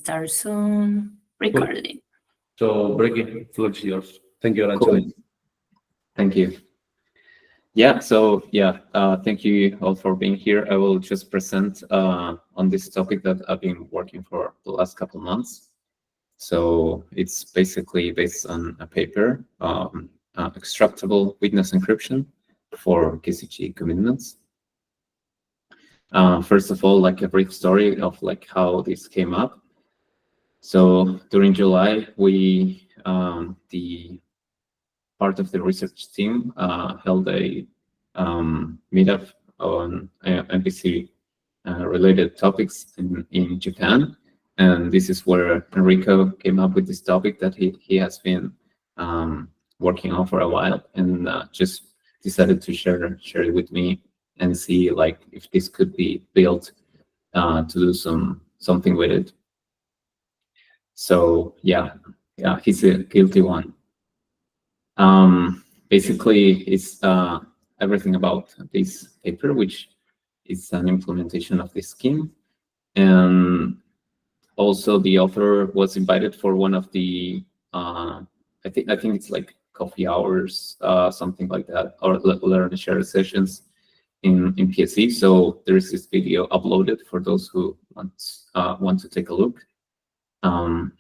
start soon recording. So, Brechy, floor is yours. Thank you, Cool. Arancheli. Thank you. Yeah, so thank you all for being here. I will just present on this topic that I've been working for the last couple of months. So it's basically based on a paper, Extractable Witness Encryption for KZG commitments. First of all, like a brief story of like how this came up. So during July, we, the part of the research team, held a meetup on NPC related topics in Japan. And this is where Enrico came up with this topic that he has been working on for a while, and just decided to share it with me and see like if this could be built to do something with it. So yeah, he's a guilty one. Basically, it's everything about this paper, which is an implementation of this scheme. And also the author was invited for one of the, I think it's like coffee hours, something like that, or learn and share sessions in PSE. So there is this video uploaded for those who want to take a look. And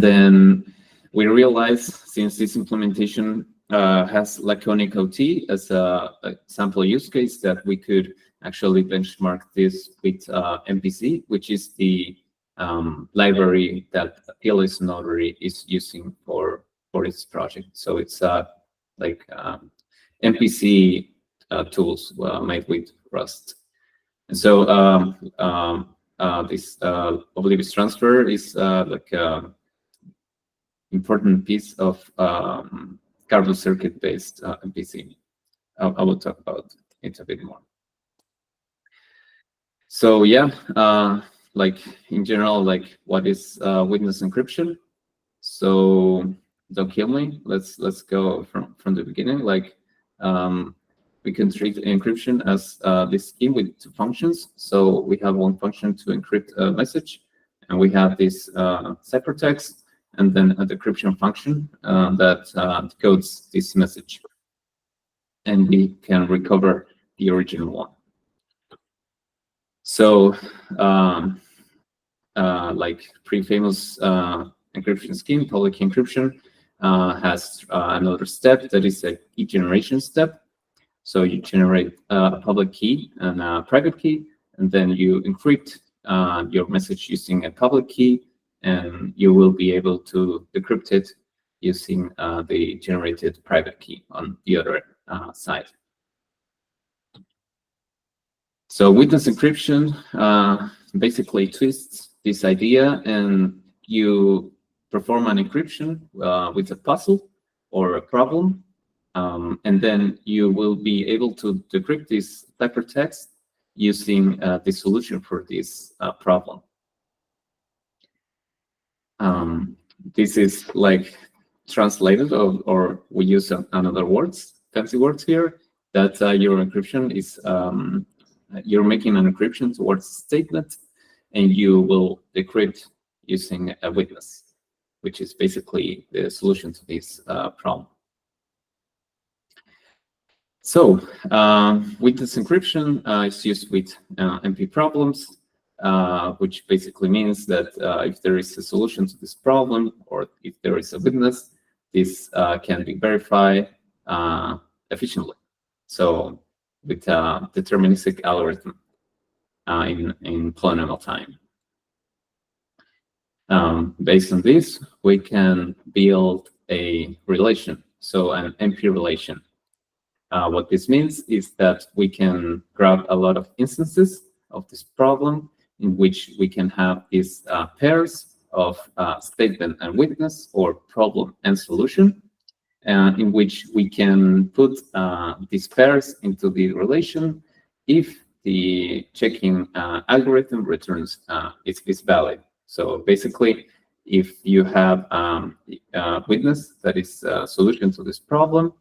then we realized, since this implementation has laconic OT as a sample use case, that we could actually benchmark this with MPC, which is the library that PLS Notary is using for its project. So it's like MPC tools made with Rust. And so this oblivious transfer is like important piece of carbon circuit based MPC. I will talk about it a bit more. So yeah, like in general, like what is witness encryption? So don't kill me. Let's go from the beginning. Like we can treat encryption as this scheme with two functions. So we have one function to encrypt a message, and we have this ciphertext, and then a decryption function that decodes this message, and we can recover the original one. So like pretty famous encryption scheme, public encryption, has another step that is a key generation step. So you generate a public key and a private key, and then you encrypt your message using a public key, and you will be able to decrypt it using the generated private key on the other side. So witness encryption basically twists this idea, and you perform an encryption with a puzzle or a problem, and then you will be able to decrypt this ciphertext using the solution for this problem. This is like translated, or we use another words, fancy words here, that your encryption is, you're making an encryption towards a statement, and you will decrypt using a witness, which is basically the solution to this problem. So witness encryption is used with MP problems, which basically means that if there is a solution to this problem, or if there is a witness, this can be verified efficiently. So with a deterministic algorithm in polynomial time. Based on this, we can build a relation, so an MP relation. What this means is that we can grab a lot of instances of this problem in which we can have these pairs of statement and witness, or problem and solution, in which we can put these pairs into the relation if the checking algorithm returns is valid. So basically, if you have a witness that is a solution to this problem,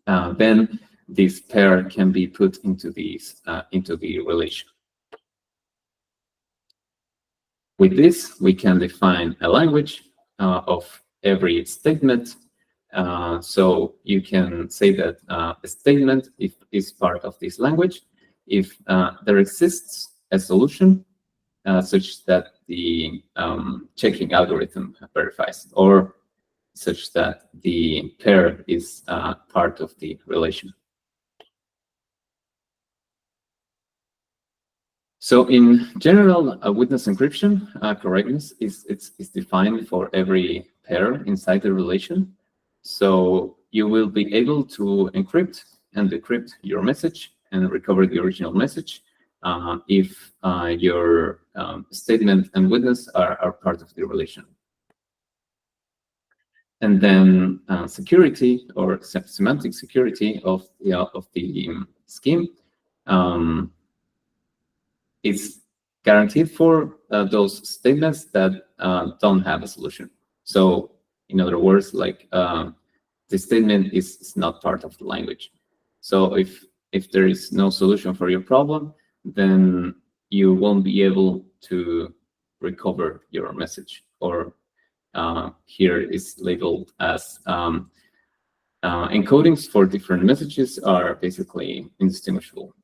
then this pair can be put into the relation. With this, we can define a language of every statement. So you can say that a statement is part of this language if there exists a solution such that the checking algorithm verifies, or such that the pair is part of the relation. So in general, witness encryption correctness is defined for every pair inside the relation. So you will be able to encrypt and decrypt your message and recover the original message if your statement and witness are part of the relation. And then security, or semantic security of the scheme is guaranteed for those statements that don't have a solution. So in other words, like the statement is not part of the language. So if there is no solution for your problem, then you won't be able to recover your message, or here is labeled as encodings for different messages are basically indistinguishable.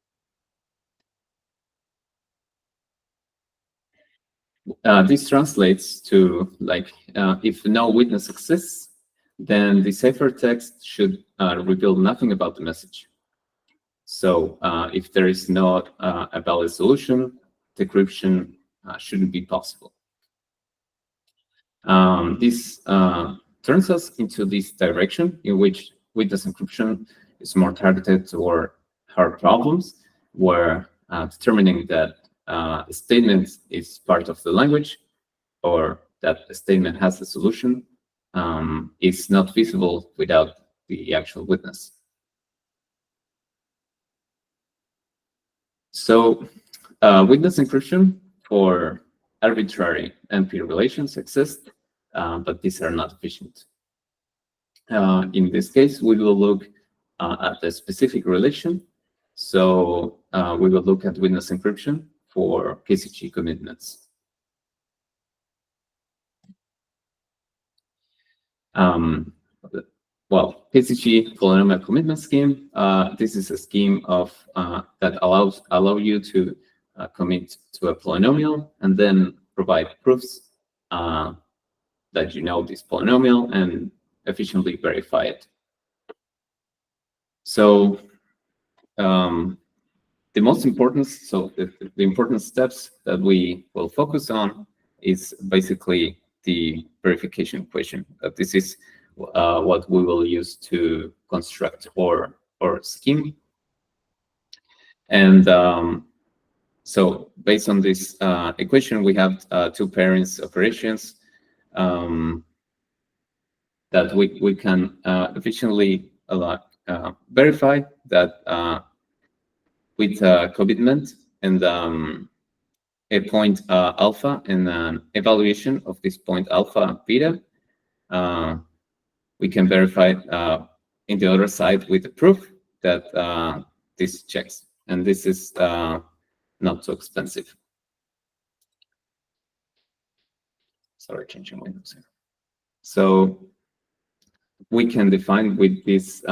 This translates to, like, if no witness exists, then the ciphertext should reveal nothing about the message. So if there is not a valid solution, decryption shouldn't be possible. This turns us into this direction in which witness encryption is more targeted toward hard problems, where determining that a statement is part of the language, or that a statement has a solution, is not feasible without the actual witness. So witness encryption for arbitrary NP relations exist, but these are not efficient. In this case, we will look at the specific relation. So we will look at witness encryption for KZG commitments. Well, KZG polynomial commitment scheme. This is a scheme of that allow you to commit to a polynomial and then provide proofs that you know this polynomial and efficiently verify it. So the most important, the important steps that we will focus on is basically the verification equation. This is what we will use to construct our scheme. And so based on this equation, we have two parents operations that we can efficiently verify that with commitment and a point alpha and an evaluation of this point alpha beta, we can verify in the other side with the proof that this checks. And this is not so expensive. Sorry, changing windows here. So we can define with this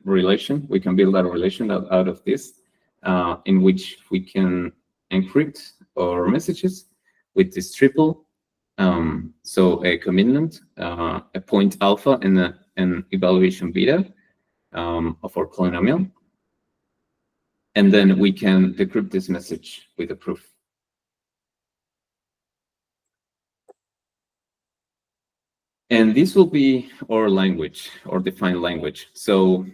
relation, we can build a relation out of this in which we can encrypt our messages with this triple. So a commitment, a point alpha, and an evaluation beta of our polynomial. And then we can decrypt this message with a proof. And this will be our language, or defined language. So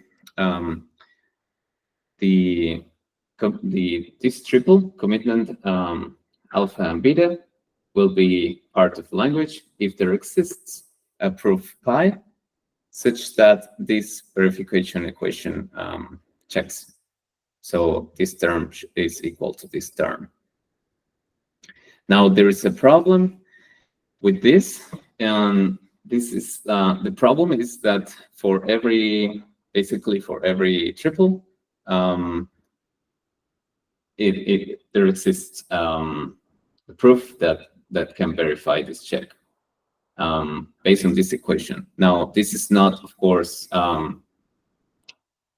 this triple commitment alpha and beta will be part of the language if there exists a proof pi such that this verification equation checks. So this term is equal to this term. Now there is a problem with this, and this is the problem is that for every, basically for every triple, there exists a proof that can verify this check based on this equation. Now, this is not, of course,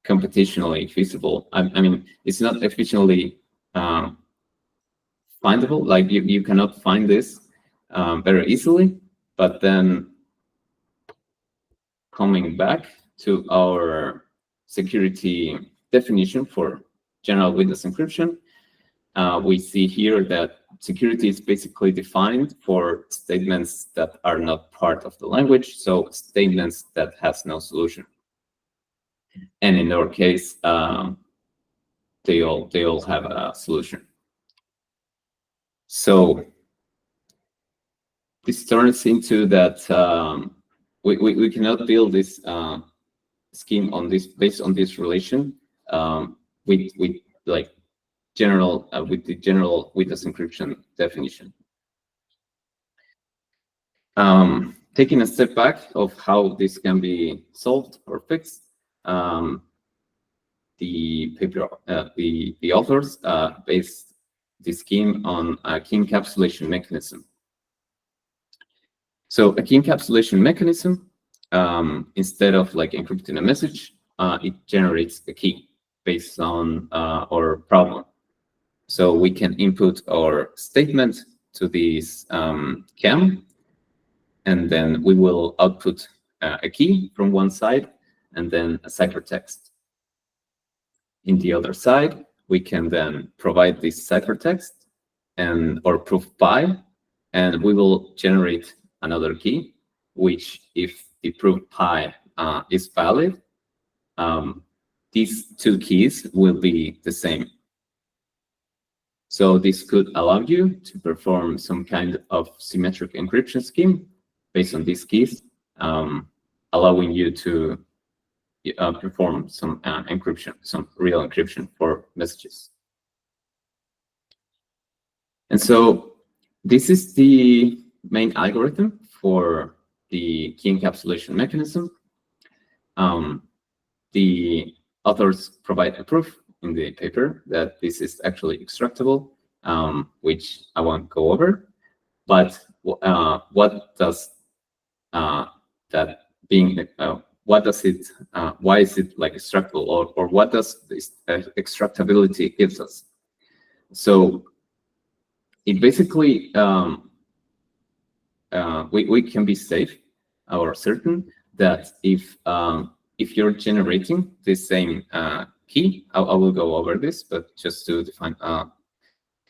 computationally feasible. I mean, it's not efficiently findable. Like you cannot find this very easily. But then coming back to our security definition for general witness encryption, we see here that security is basically defined for statements that are not part of the language, so statements that has no solution. And in our case, they all have a solution. So this turns into that we cannot build this scheme on this based on this relation with like general with the general witness encryption definition. Taking a step back of how this can be solved or fixed, the paper, the authors based the scheme on a key encapsulation mechanism. So a key encapsulation mechanism, instead of like encrypting a message, it generates a key based on our problem. So we can input our statement to this CAM, and then we will output a key from one side and then a ciphertext. In the other side, we can then provide this ciphertext and or proof pi, and we will generate another key, which if the proof pi is valid, these two keys will be the same. So this could allow you to perform some kind of symmetric encryption scheme based on these keys, allowing you to perform some encryption, some real encryption for messages. And so this is the main algorithm for the key encapsulation mechanism. The authors provide a proof in the paper that this is actually extractable, which I won't go over. But what does that being? What does it? Why is it like extractable, or what does this extractability gives us? So it basically we can be safe or certain that if you're generating the same key, I will go over this, but just to define talk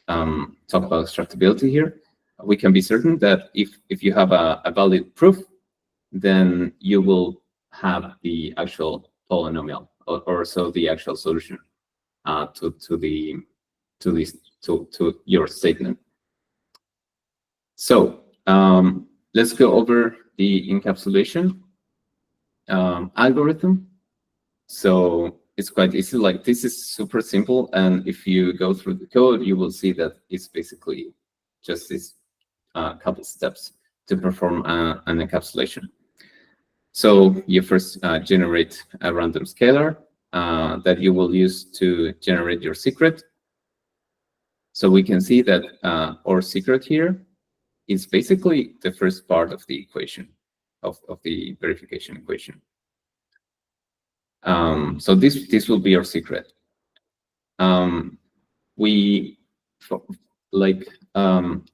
about extractability here, we can be certain that if you have a valid proof, then you will have the actual polynomial or so the actual solution to your statement. So let's go over the encapsulation algorithm. So it's quite easy. Like this is super simple, and if you go through the code, you will see that it's basically just this couple steps to perform an encapsulation. So you first generate a random scalar that you will use to generate your secret. So we can see that our secret here is basically the first part of the equation, of the verification equation. So this will be our secret.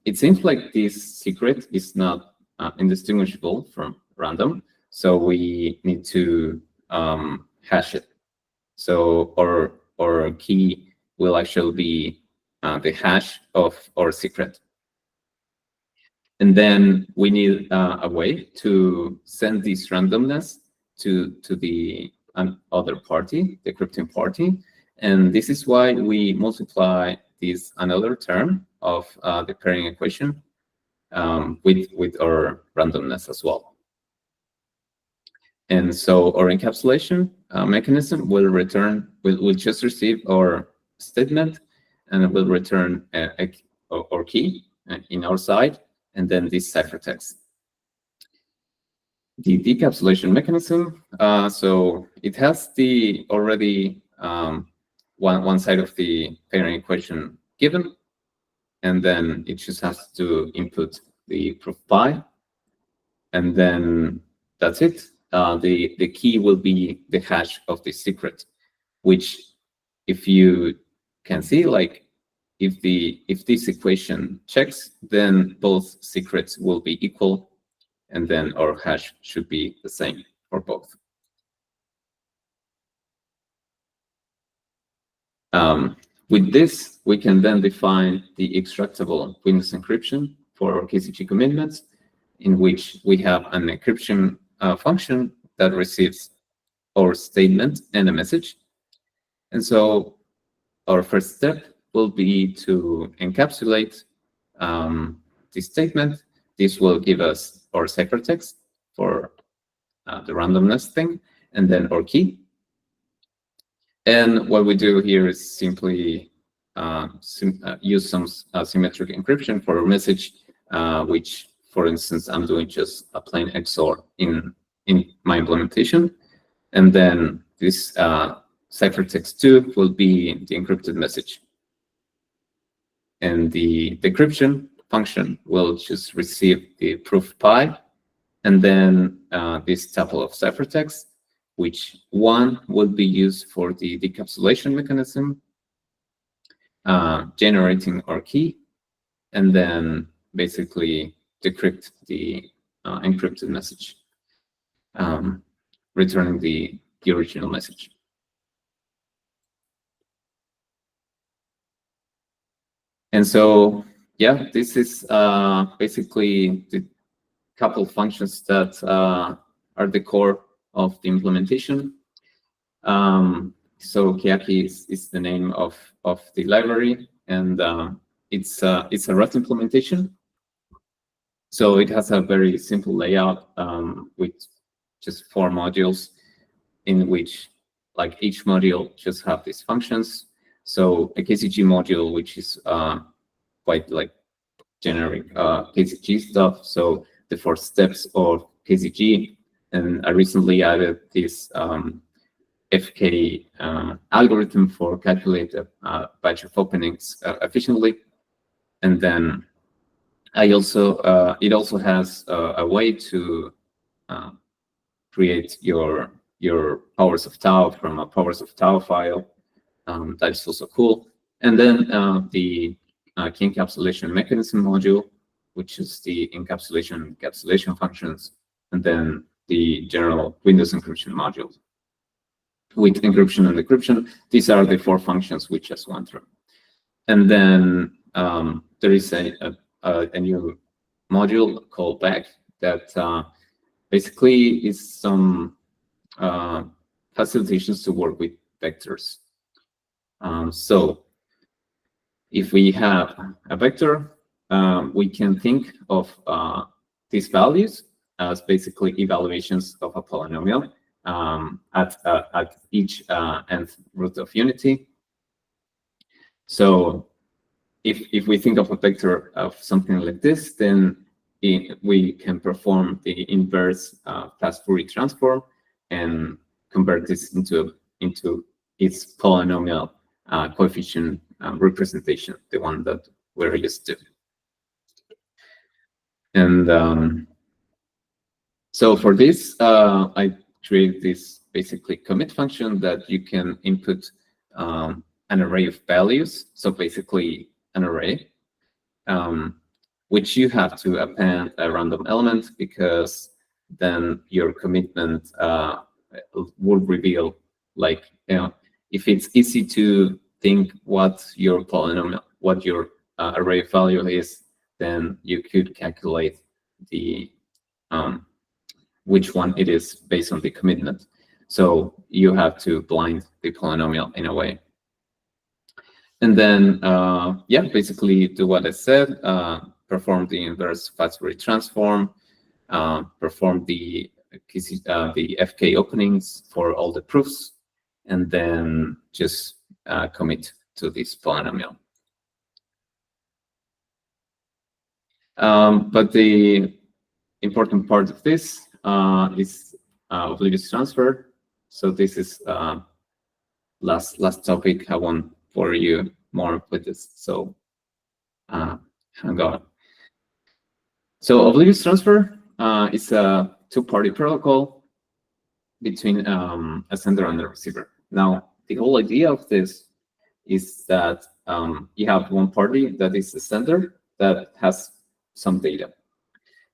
It seems like this secret is not indistinguishable from random, so we need to hash it. So our key will actually be the hash of our secret. And then we need a way to send this randomness to the other party, the encrypting party. And this is why we multiply this another term of the pairing equation with our randomness as well. And so our encapsulation mechanism will just receive our statement, and it will return our key in our side, and then this ciphertext. The decapsulation mechanism, so it has the already one side of the pairing equation given, and then it just has to input the proof pi, and then that's it. The key will be the hash of the secret, which, if you can see, like if this equation checks, then both secrets will be equal, and then our hash should be the same for both. With this, we can then define the extractable witness encryption for our KZG commitments, in which we have an encryption function that receives our statement and a message. And so our first step will be to encapsulate this statement. This will give us our ciphertext for the randomness thing, and then our key. And what we do here is simply use some symmetric encryption for a message, which, for instance, I'm doing just a plain XOR in my implementation. And then this ciphertext 2 will be the encrypted message. And the decryption function will just receive the proof pi, and then this tuple of ciphertext, which one will be used for the decapsulation mechanism, generating our key, and then basically decrypt the encrypted message, returning the original message. And so, yeah, this is basically the couple functions that are the core of the implementation. So Keaki is the name of the library, and it's a Rust implementation. So it has a very simple layout with just 4 modules, in which like each module just have these functions. So a KZG module, which is quite like generic KZG stuff. So the 4 steps of KZG, and I recently added this FK algorithm for calculate a batch of openings efficiently. And then I also it also has a way to create your powers of tau from a powers of tau file. That is also cool. And then the key encapsulation mechanism module, which is the encapsulation functions, and then the general Windows encryption module with encryption and decryption. These are the 4 functions we just went through. And then there is a new module called back that basically is some facilitations to work with vectors. So if we have a vector, we can think of these values as basically evaluations of a polynomial at each nth root of unity. So if we think of a vector of something like this, then we can perform the inverse fast Fourier transform and convert this into its polynomial coefficient representation, the one that we're used to. And so for this, I create this basically commit function that you can input an array of values. So basically an array, which you have to append a random element, because then your commitment will reveal, like, if it's easy to think what your polynomial, what your array value is, then you could calculate the which one it is based on the commitment. So you have to blind the polynomial in a way. And then, yeah, basically do what I said, perform the inverse fast Fourier transform, perform the FK openings for all the proofs, and then just commit to this polynomial. But the important part of this is oblivious transfer. So this is last topic. I won't bore you more with this. So hang on. So oblivious transfer is a two-party protocol between a sender and a receiver. Now, the whole idea of this is that you have one party that is the sender that has some data,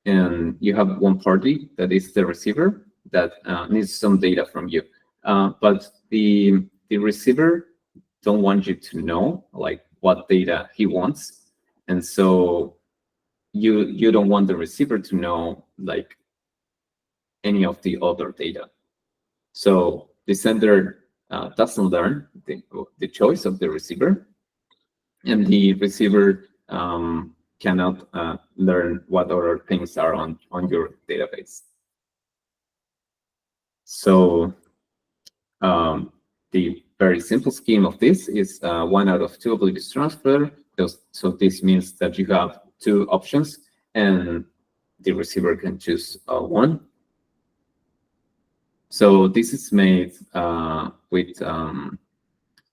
and you have one party that is the receiver that needs some data from you. But the receiver don't want you to know like what data he wants, and so you don't want the receiver to know like any of the other data. So the sender doesn't learn the choice of the receiver, and the receiver cannot learn what other things are on your database. So the very simple scheme of this is 1 out of 2 oblivious transfer. So this means that you have 2 options, and the receiver can choose one. So this is made with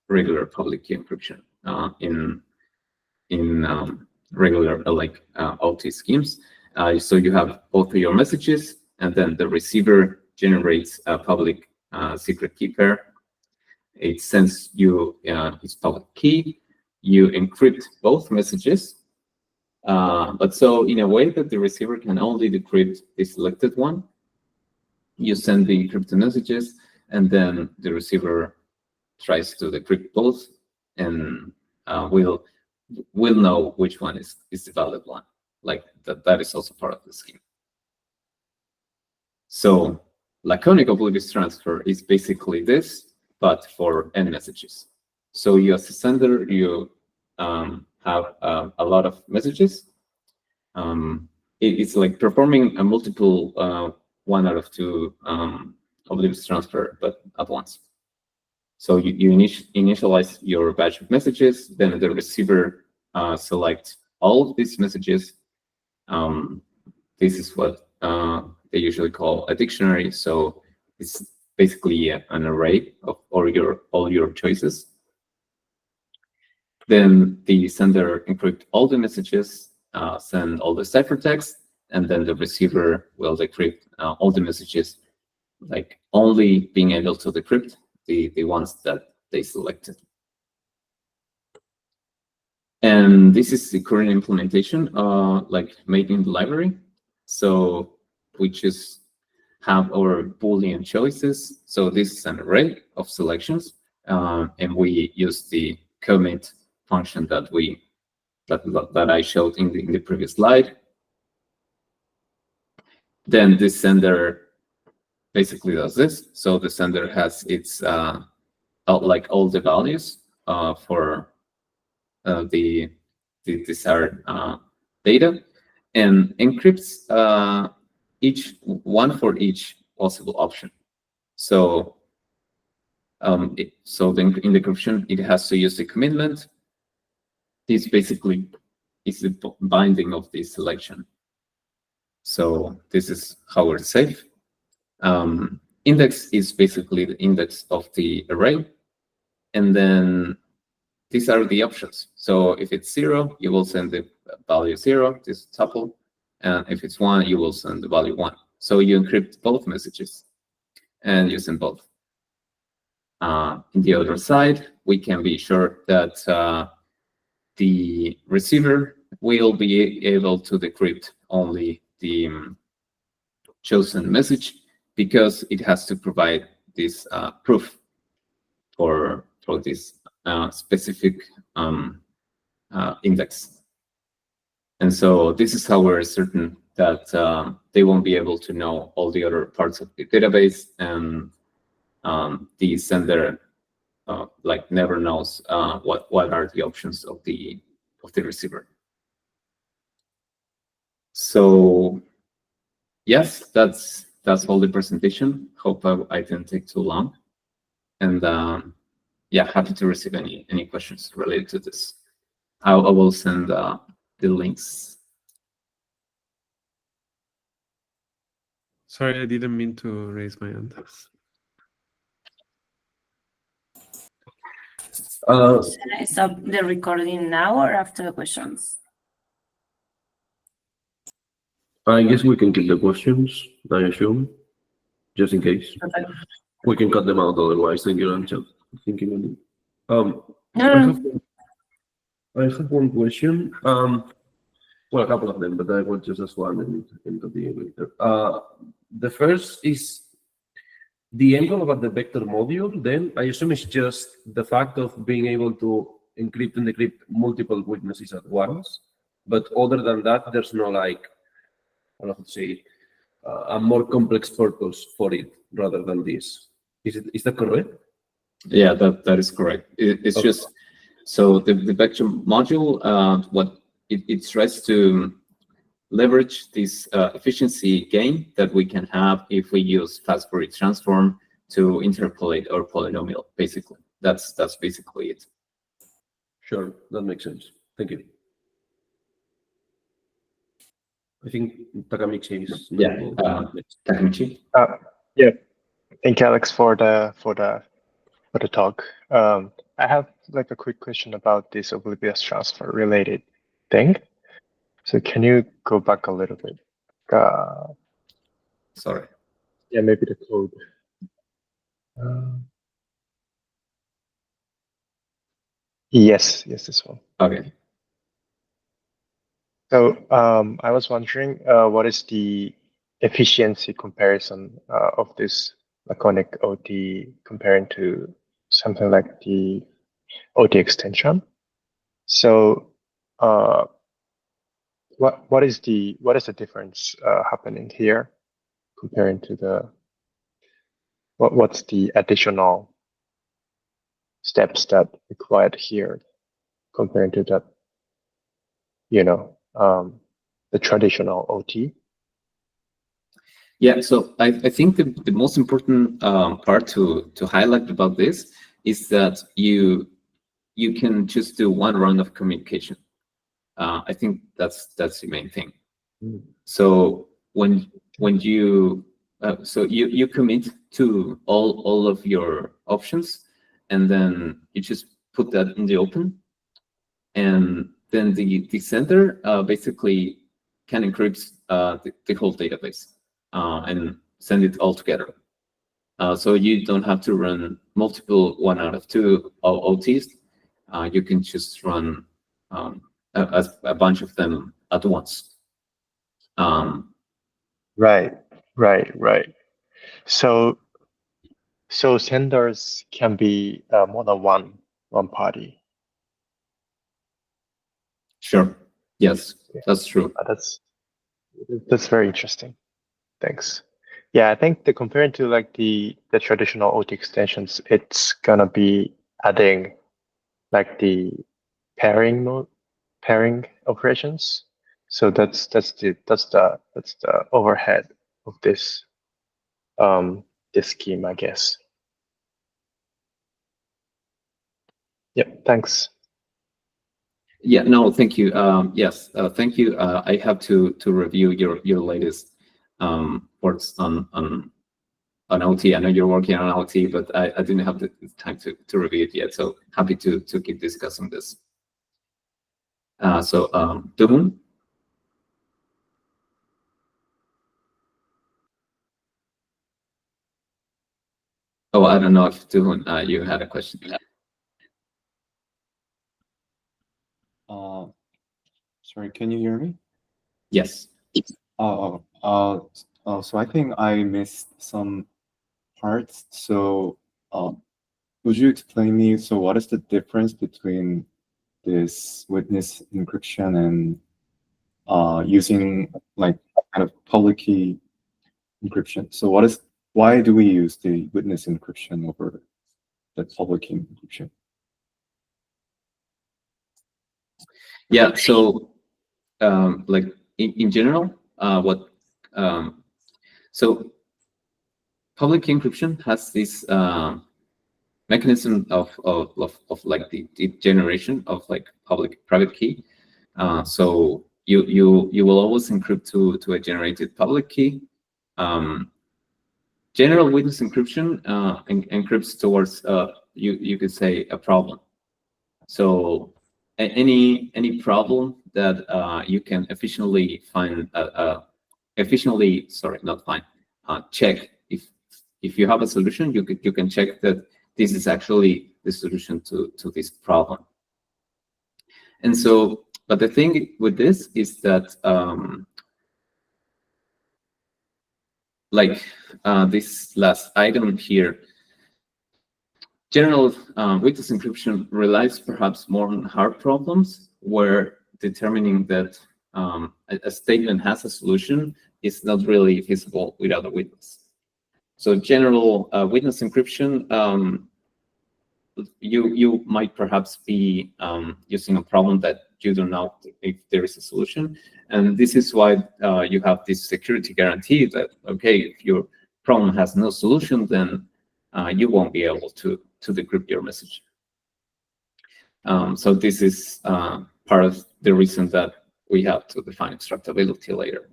regular public key encryption in regular OT schemes. So you have both of your messages, and then the receiver generates a public secret key pair. It sends you its public key. You encrypt both messages, but so in a way that the receiver can only decrypt the selected one. You send the encrypted messages, and then the receiver tries to decrypt both, and we'll know which one is the valid one. Like that is also part of the scheme. So laconic oblivious transfer is basically this, but for n messages. So you as a sender, you have a lot of messages. It's like performing a multiple 1 out of 2 oblivious transfer, but at once. So you initialize your batch of messages, then the receiver selects all of these messages. This is what they usually call a dictionary. So it's basically an array of all your choices. Then the sender encrypt all the messages, send all the ciphertext, and then the receiver will decrypt all the messages, like only being able to decrypt the ones that they selected. And this is the current implementation, like made in the library. So we just have our Boolean choices. So this is an array of selections, and we use the commit function that I showed in the previous slide. Then the sender basically does this. So the sender has its like all the values for the desired data, and encrypts each one for each possible option. So in the encryption, it has to use the commitment. This basically is the binding of the selection. So this is how we're safe. Index is basically the index of the array. And then these are the options. So if it's 0, you will send the value 0, this tuple. And if it's 1, you will send the value 1. So you encrypt both messages and you send both. In the other side, we can be sure that the receiver will be able to decrypt only the chosen message, because it has to provide this proof for this specific index. And so this is how we're certain that they won't be able to know all the other parts of the database, and the sender like never knows what are the options of the receiver. So yes, that's all the presentation. Hope I didn't take too long, and yeah, happy to receive any questions related to this. I will send the links. Sorry, I didn't mean to raise my hand. Should I stop the recording now or after the questions? I guess we can keep the questions, I assume, just in case. Okay. We can cut them out otherwise. Thank you, Ancha. Thinking on it. No, I have one question. Well, a couple of them, but I will just ask one and continue later. The first is the envelope about the vector module. Then I assume it's just the fact of being able to encrypt and decrypt multiple witnesses at once. But other than that, there's no like, I don't know how to say it, a more complex purpose for it rather than this. Is that correct? Yeah, that is correct. It's Okay. just so the vector module, what it tries to leverage this efficiency gain that we can have if we use fast Fourier transform to interpolate our polynomial. Basically, that's basically it. Sure, that makes sense. Thank you. I think Takamichi is Yeah, next. Takamichi. Yeah. Thank you, Alex, for the talk. I have like a quick question about this oblivious transfer related thing. So can you go back a little bit? Sorry. Yeah, maybe the code. Yes, this one. Okay. So I was wondering, what is the efficiency comparison of this laconic OT comparing to something like the OT extension? So what is the difference happening here comparing to the what's the additional steps that required here comparing to that, the traditional OT? Yeah, so I think the most important part to highlight about this is that you can just do one round of communication. I think that's the main thing. So when you you commit to all of your options, and then you just put that in the open, and then the sender basically can encrypt the whole database and send it all together. So you don't have to run multiple 1 out of 2 OTs. You can just run a bunch of them at once. Right. So senders can be more than one party. Sure. Yes, that's true. That's very interesting. Thanks. Yeah, I think comparing to like the traditional OT extensions, it's gonna be adding like the pairing operations. So that's the overhead of this scheme, I guess. Yeah, thanks. Yeah, no, thank you. Yes, thank you. I have to review your latest works on OT. I know you're working on OT, but I didn't have the time to review it yet. So happy to keep discussing this. So Doon? Oh, I don't know if Doon, you had a question. Sorry, can you hear me? Yes. So I think I missed some parts. So would you explain me, so what is the difference between this witness encryption and using like kind of public key encryption? So why do we use the witness encryption over the public key encryption? Yeah, so like in general, so public key encryption has this mechanism of like the generation of like public private key. So you will always encrypt to a generated public key. General witness encryption encrypts towards you could say a problem. So any problem that you can efficiently find efficiently, sorry, not find, check if you have a solution, you can check that this is actually the solution to this problem. And so, but the thing with this is that this last item here, general witness encryption relies perhaps more on hard problems where determining that a statement has a solution is not really feasible without a witness. So general witness encryption, you might perhaps be using a problem that you don't know if there is a solution. And this is why you have this security guarantee that, okay, if your problem has no solution, then you won't be able to decrypt your message. So this is part of the reason that we have to define extractability later.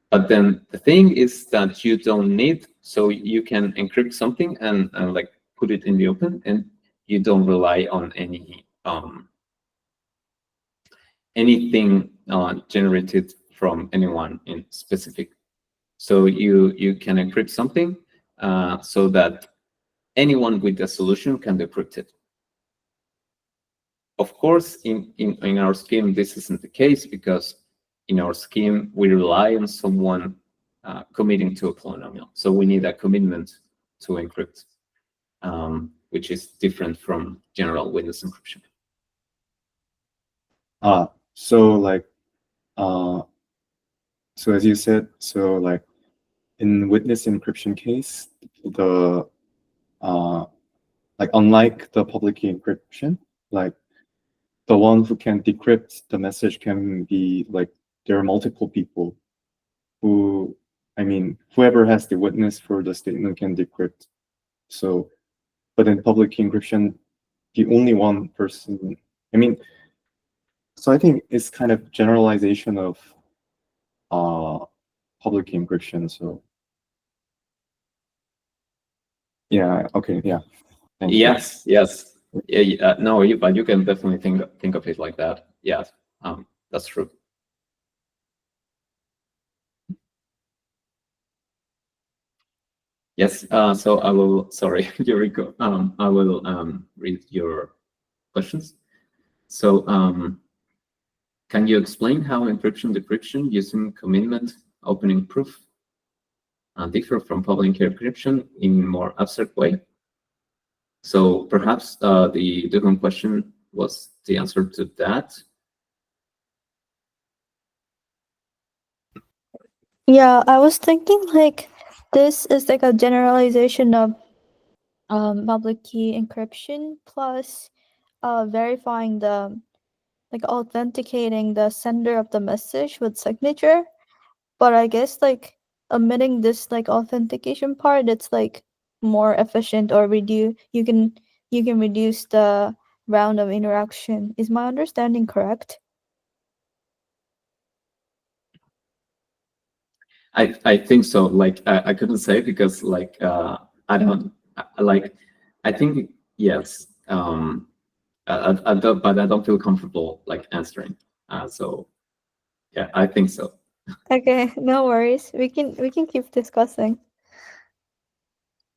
But then the thing is that you don't need, so you can encrypt something and like put it in the open, and you don't rely on anything generated from anyone in specific. So you can encrypt something so that anyone with a solution can decrypt it. Of course, in our scheme, this isn't the case because in our scheme, we rely on someone committing to a polynomial. So we need a commitment to encrypt, which is different from general witness encryption. So like, so as you said, so like in witness encryption case, the like unlike the public key encryption, like the one who can decrypt the message can be like there are multiple people who, I mean, whoever has the witness for the statement can decrypt. So, but in public key encryption, the only one person, I mean, so I think it's kind of generalization of public key encryption. So yeah, okay, yeah. Thank you. Yes, yes. Yeah, no, but you can definitely think of it like that. Yeah, that's true. Yes, so I will, sorry, Yuriko, I will read your questions. So can you explain how encryption decryption using commitment opening proof differ from public key encryption in a more abstract way? So perhaps the different question was the answer to that. Yeah, I was thinking like this is like a generalization of public key encryption plus verifying the like authenticating the sender of the message with signature. But I guess like omitting this like authentication part, it's like more efficient or you can reduce the round of interaction. Is my understanding correct? I think so. Like I couldn't say because like I don't like. I think yes. I don't, but I don't feel comfortable like answering. So yeah, I think so. Okay, no worries. We can keep discussing.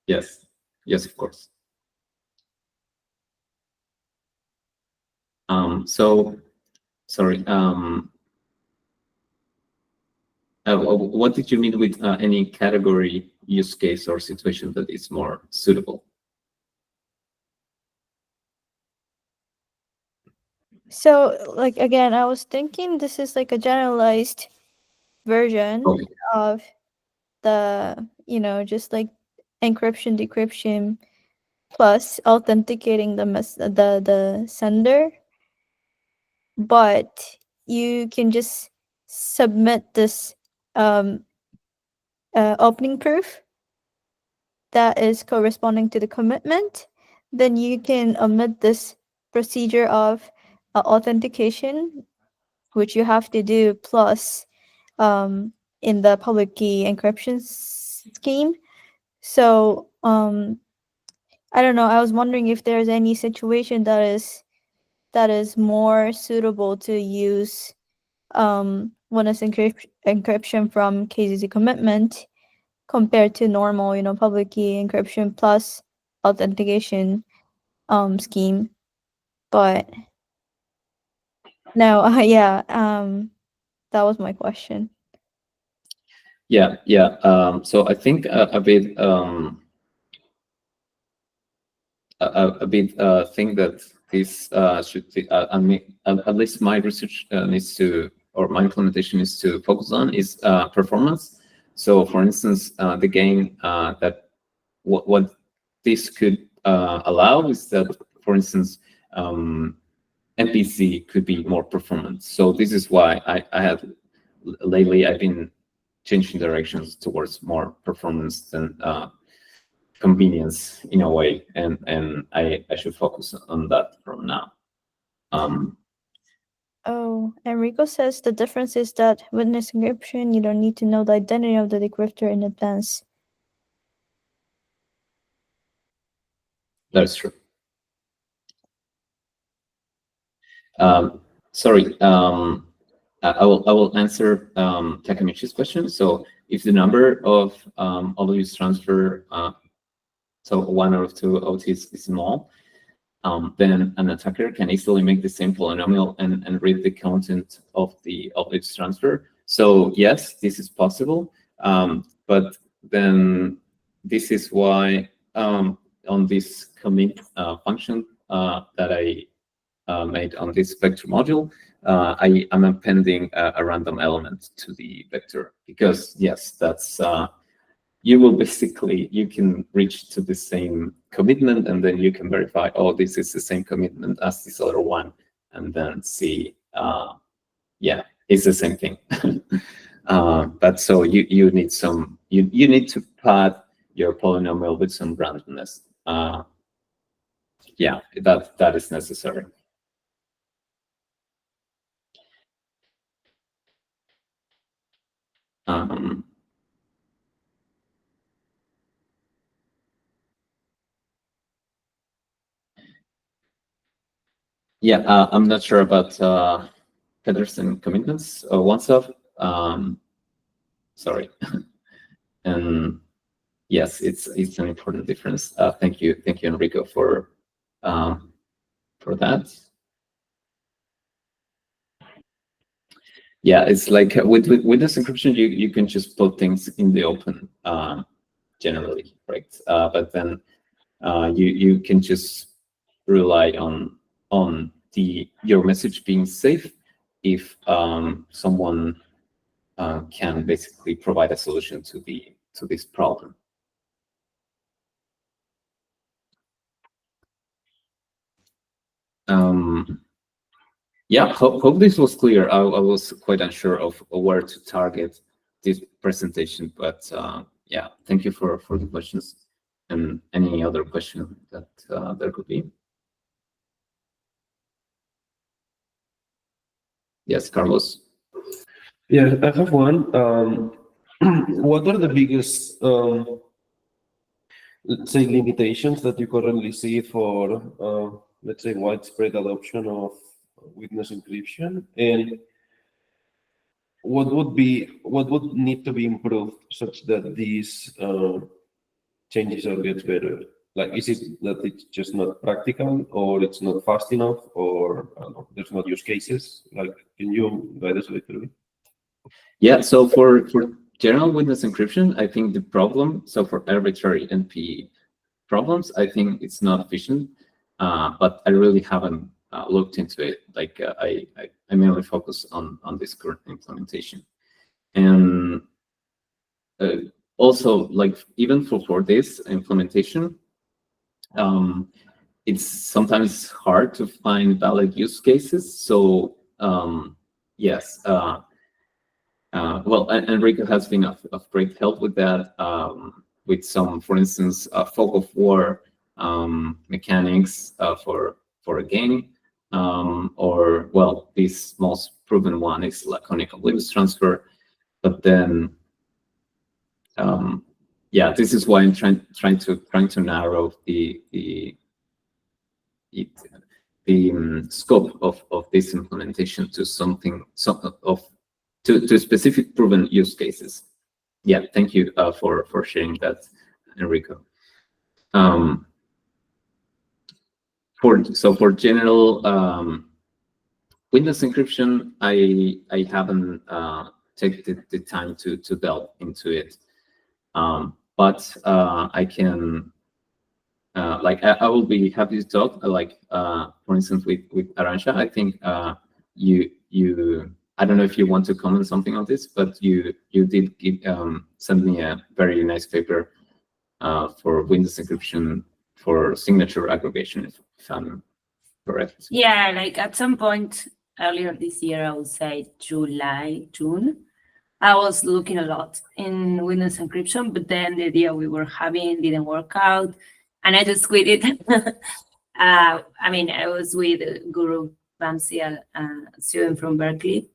Yes, yes, of course. So sorry. What did you mean with any category, use case, or situation that is more suitable? So like again, I was thinking this is like a generalized version Okay. of the, you know, just like encryption, decryption plus authenticating the sender. But you can just submit this opening proof that is corresponding to the commitment. Then you can omit this procedure of authentication, which you have to do plus in the public key encryption scheme. So I don't know. I was wondering if there's any situation that is more suitable to use witness encryption from KZG commitment compared to normal, public key encryption plus authentication scheme. But no, yeah, that was my question. Yeah. So I think a bit thing that this should be, at least my research needs to, or my implementation needs to focus on is performance. So for instance, the gain that what this could allow is that, for instance, MPC could be more performant. So this is why I had lately I've been changing directions towards more performance than convenience in a way, and I should focus on that from now. Oh, Enrico says the difference is that witness encryption, you don't need to know the identity of the decryptor in advance. That's true. Sorry, I will answer Takamichi's question. So if the number of OWs transfer, so one or two OTs is small, then an attacker can easily make the same polynomial and read the content of the OWs transfer. So yes, this is possible, but then this is why on this commit function that I made on this vector module, I am appending a random element to the vector, because yes, that's you will basically, you can reach to the same commitment, and then you can verify, oh, this is the same commitment as this other one, and then see, yeah, it's the same thing. But so you need some, you need to pad your polynomial with some randomness. Yeah, that is necessary. Yeah, I'm not sure about headers and commitments. Once off, sorry, and yes, it's an important difference. Thank you, Enrico, for that. Yeah, it's like with this encryption, you can just put things in the open generally, right? But then you can just rely on your message being safe if someone can basically provide a solution to this problem. Yeah, hope this was clear. I was quite unsure of where to target this presentation, but yeah, thank you for the questions, and any other question that there could be. Yes, Carlos. Yeah, I have one. What are the biggest, let's say, limitations that you currently see for, let's say, widespread adoption of witness encryption, and what would need to be improved such that these changes or gets better? Like, is it that it's just not practical, or it's not fast enough, or I don't know, there's not use cases? Like, can you guide us a little bit? Yeah, so for general witness encryption, I think the problem, so for arbitrary NP problems, I think it's not efficient, but I really haven't looked into it. Like I mainly focus on this current implementation. And also, like, even for this implementation, it's sometimes hard to find valid use cases. So yes, well, Enrico has been of great help with that, with some, for instance, fog of war mechanics for a game, or, well, this most proven one is laconic oblivious transfer. But then, yeah, this is why I'm trying to narrow the scope of this implementation to something of to specific proven use cases. Yeah, thank you for sharing that, Enrico. For general Windows encryption, I haven't taken the time to delve into it, but I can I will be happy to talk. For instance, with Arantxa, I think you I don't know if you want to comment something on this, but you did send me a very nice paper for Windows encryption for signature aggregation, if I'm correct. Yeah, like at some point earlier this year, I would say July, June, I was looking a lot in Windows encryption, but then the idea we were having didn't work out, and I just quit it. I mean, I was with Guru Vamsi, a student from Berkeley.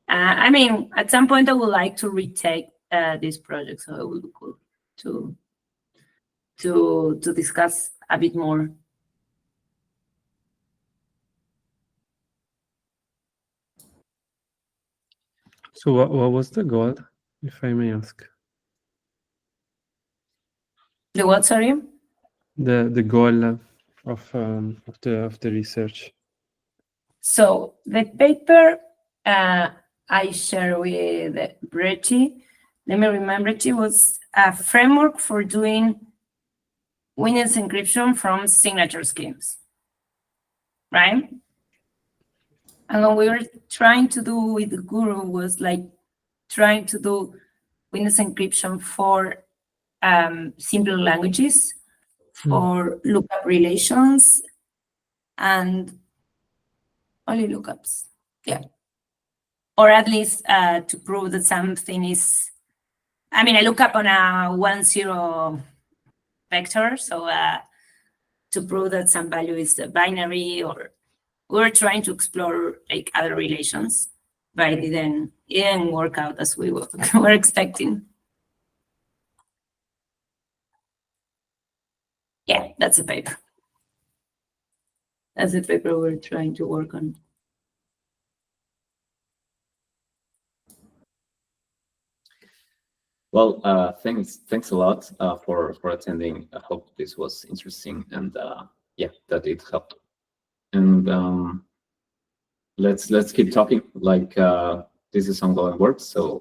I mean, at some point, I would like to retake this project, so it would be cool to discuss a bit more. So what was the goal, if I may ask? The what, sorry? The goal of the research. So the paper I share with Brechy, let me remember, it was a framework for doing Windows encryption from signature schemes, right? And what we were trying to do with the Guru was like trying to do Windows encryption for simpler languages, for lookup relations, and only lookups, yeah. Or at least to prove that something is, I mean, I look up on a 1-0 vector, so to prove that some value is a binary, or we were trying to explore like other relations, but it didn't work out as we were expecting. Yeah, that's a paper. That's the paper we're trying to work on. Well, thanks a lot for attending. I hope this was interesting, and yeah, that it helped. And let's keep talking. Like this is ongoing work, so